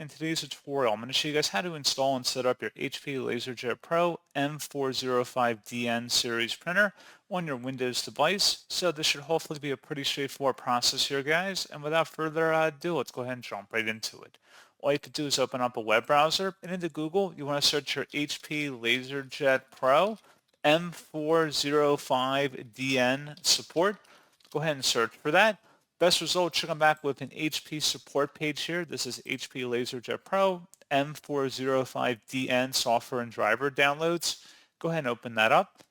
In today's tutorial, I'm going to show you guys how to install and set up your HP LaserJet Pro M405dn series printer on your Windows device. So this should hopefully be a pretty straightforward process here, guys. And without further ado, let's go ahead and jump right into it. All you have to do is open up a web browser, and into Google, you want to search your HP LaserJet Pro M405dn support. Go ahead and search for that. Best result should come back with an HP support page here. This is HP LaserJet Pro M405dn software and driver downloads. Go ahead and open that up.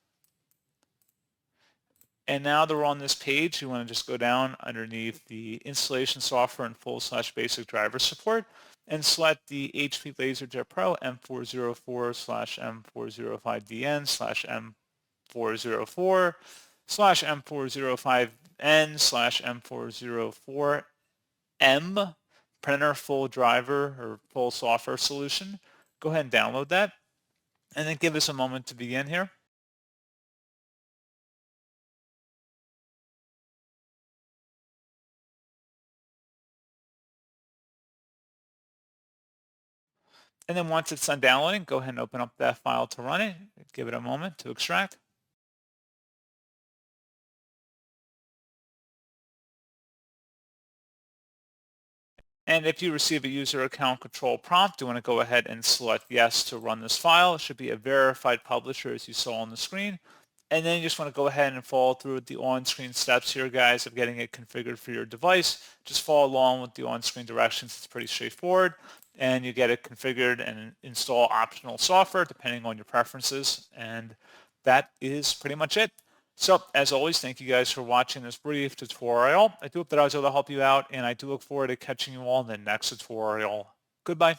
And now that we're on this page, you want to just go down underneath the installation software and /basic driver support and select the HP LaserJet Pro M404/M405dn/M405N/M404M printer full driver or full software solution. Go ahead and download that and then give us a moment to begin here. And then once it's done downloading, go ahead and open up that file to run it. Give it a moment to extract. And if you receive a user account control prompt, you want to go ahead and select yes to run this file. It should be a verified publisher as you saw on the screen. And then you just want to go ahead and follow through with the on-screen steps here, guys, of getting it configured for your device. Just follow along with the on-screen directions. It's pretty straightforward. And you get it configured and install optional software depending on your preferences. And that is pretty much it. So, as always, thank you guys for watching this brief tutorial. I do hope that I was able to help you out, and I do look forward to catching you all in the next tutorial. Goodbye.